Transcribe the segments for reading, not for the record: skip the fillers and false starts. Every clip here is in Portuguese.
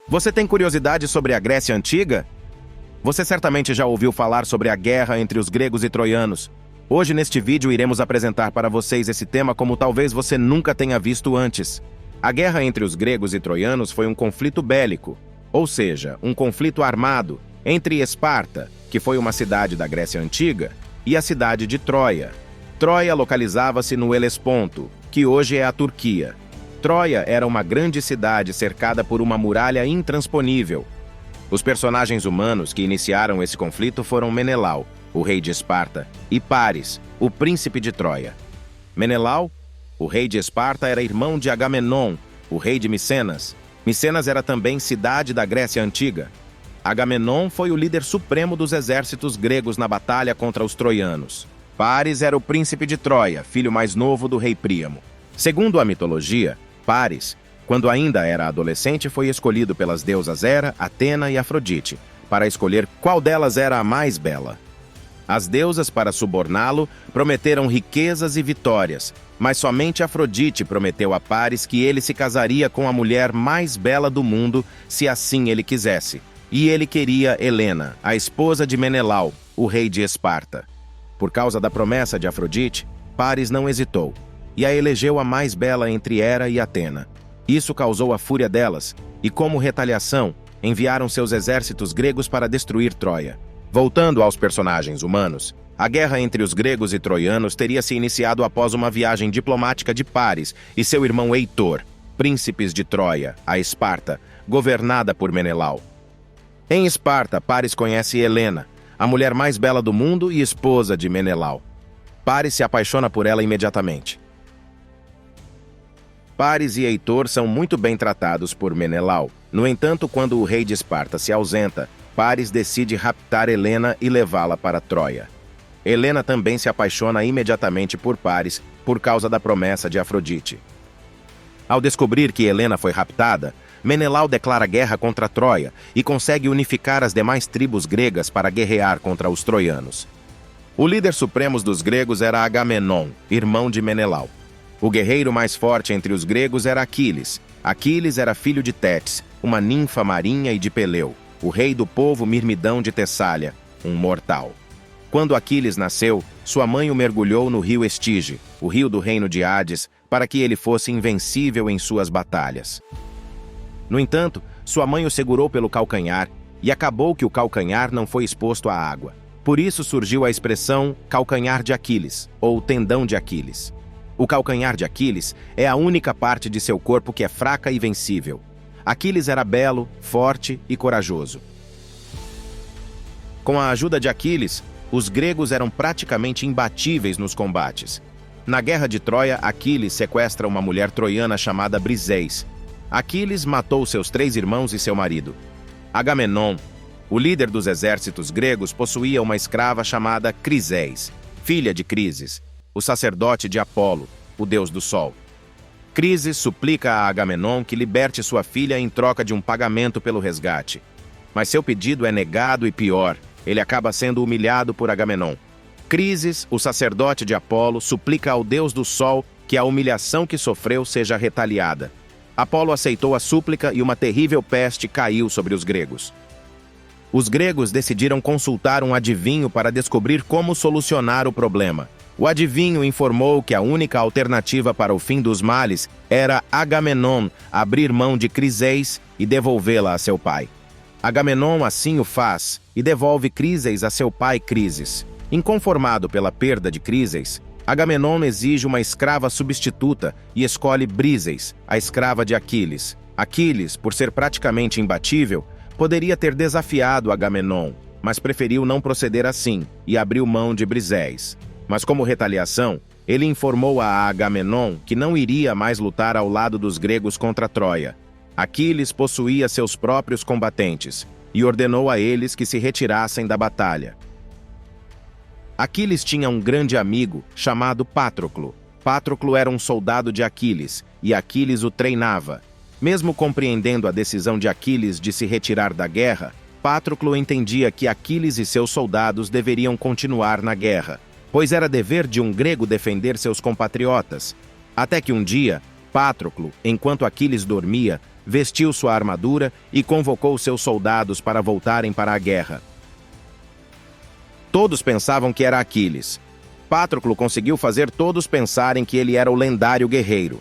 Você tem curiosidade sobre a Grécia Antiga? Você certamente já ouviu falar sobre a guerra entre os gregos e troianos. Hoje, neste vídeo, iremos apresentar para vocês esse tema como talvez você nunca tenha visto antes. A guerra entre os gregos e troianos foi um conflito bélico, ou seja, um conflito armado entre Esparta, que foi uma cidade da Grécia Antiga, e a cidade de Troia. Troia localizava-se no Helesponto, que hoje é a Turquia. Troia era uma grande cidade cercada por uma muralha intransponível. Os personagens humanos que iniciaram esse conflito foram Menelau, o rei de Esparta, e Paris, o príncipe de Troia. Menelau, o rei de Esparta, era irmão de Agamenon, o rei de Micenas. Micenas era também cidade da Grécia Antiga. Agamenon foi o líder supremo dos exércitos gregos na batalha contra os troianos. Paris era o príncipe de Troia, filho mais novo do rei Príamo. Segundo a mitologia, Paris, quando ainda era adolescente, foi escolhido pelas deusas Hera, Atena e Afrodite, para escolher qual delas era a mais bela. As deusas, para suborná-lo, prometeram riquezas e vitórias, mas somente Afrodite prometeu a Paris que ele se casaria com a mulher mais bela do mundo, se assim ele quisesse. E ele queria Helena, a esposa de Menelau, o rei de Esparta. Por causa da promessa de Afrodite, Paris não hesitou, e a elegeu a mais bela entre Hera e Atena. Isso causou a fúria delas, e como retaliação, enviaram seus exércitos gregos para destruir Troia. Voltando aos personagens humanos, a guerra entre os gregos e troianos teria se iniciado após uma viagem diplomática de Paris e seu irmão Heitor, príncipes de Troia, a Esparta, governada por Menelau. Em Esparta, Paris conhece Helena, a mulher mais bela do mundo e esposa de Menelau. Paris se apaixona por ela imediatamente. Paris e Heitor são muito bem tratados por Menelau. No entanto, quando o rei de Esparta se ausenta, Paris decide raptar Helena e levá-la para Troia. Helena também se apaixona imediatamente por Paris por causa da promessa de Afrodite. Ao descobrir que Helena foi raptada, Menelau declara guerra contra Troia e consegue unificar as demais tribos gregas para guerrear contra os troianos. O líder supremo dos gregos era Agamenon, irmão de Menelau. O guerreiro mais forte entre os gregos era Aquiles. Aquiles era filho de Tétis, uma ninfa marinha, e de Peleu, o rei do povo Mirmidão de Tessália, um mortal. Quando Aquiles nasceu, sua mãe o mergulhou no rio Estige, o rio do reino de Hades, para que ele fosse invencível em suas batalhas. No entanto, sua mãe o segurou pelo calcanhar, e acabou que o calcanhar não foi exposto à água. Por isso surgiu a expressão calcanhar de Aquiles, ou tendão de Aquiles. O calcanhar de Aquiles é a única parte de seu corpo que é fraca e vencível. Aquiles era belo, forte e corajoso. Com a ajuda de Aquiles, os gregos eram praticamente imbatíveis nos combates. Na guerra de Troia, Aquiles sequestra uma mulher troiana chamada Briseis. Aquiles matou seus 3 irmãos e seu marido. Agamenon, o líder dos exércitos gregos, possuía uma escrava chamada Criseis, filha de Crises, o sacerdote de Apolo, o deus do sol. Crises suplica a Agamenon que liberte sua filha em troca de um pagamento pelo resgate. Mas seu pedido é negado e pior, ele acaba sendo humilhado por Agamenon. Crises, o sacerdote de Apolo, suplica ao deus do sol que a humilhação que sofreu seja retaliada. Apolo aceitou a súplica e uma terrível peste caiu sobre os gregos. Os gregos decidiram consultar um adivinho para descobrir como solucionar o problema. O adivinho informou que a única alternativa para o fim dos males era Agamenon abrir mão de Criseis e devolvê-la a seu pai. Agamenon assim o faz e devolve Criseis a seu pai Crises. Inconformado pela perda de Criseis, Agamenon exige uma escrava substituta e escolhe Briseis, a escrava de Aquiles. Aquiles, por ser praticamente imbatível, poderia ter desafiado Agamenon, mas preferiu não proceder assim e abriu mão de Briseis. Mas como retaliação, ele informou a Agamenon que não iria mais lutar ao lado dos gregos contra Troia. Aquiles possuía seus próprios combatentes e ordenou a eles que se retirassem da batalha. Aquiles tinha um grande amigo chamado Patroclo. Patroclo era um soldado de Aquiles e Aquiles o treinava. Mesmo compreendendo a decisão de Aquiles de se retirar da guerra, Patroclo entendia que Aquiles e seus soldados deveriam continuar na guerra, pois era dever de um grego defender seus compatriotas. Até que um dia, Patroclo, enquanto Aquiles dormia, vestiu sua armadura e convocou seus soldados para voltarem para a guerra. Todos pensavam que era Aquiles. Patroclo conseguiu fazer todos pensarem que ele era o lendário guerreiro.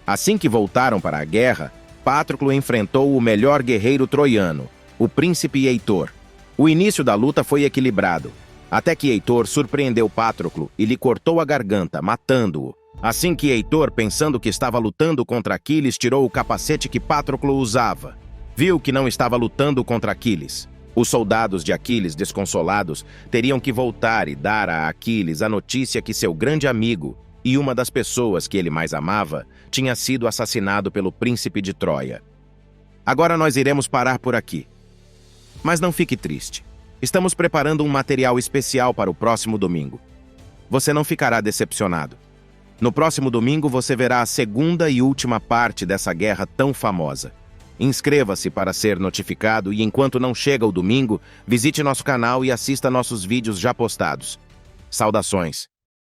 Assim que voltaram para a guerra, Patroclo enfrentou o melhor guerreiro troiano, o príncipe Heitor. O início da luta foi equilibrado, até que Heitor surpreendeu Patroclo e lhe cortou a garganta, matando-o. Assim que Heitor, pensando que estava lutando contra Aquiles, tirou o capacete que Patroclo usava. Viu que não estava lutando contra Aquiles. Os soldados de Aquiles, desconsolados, teriam que voltar e dar a Aquiles a notícia que seu grande amigo e uma das pessoas que ele mais amava tinha sido assassinado pelo príncipe de Troia. Agora nós iremos parar por aqui. Mas não fique triste. Estamos preparando um material especial para o próximo domingo. Você não ficará decepcionado. No próximo domingo você verá a segunda e última parte dessa guerra tão famosa. Inscreva-se para ser notificado e enquanto não chega o domingo, visite nosso canal e assista nossos vídeos já postados. Saudações!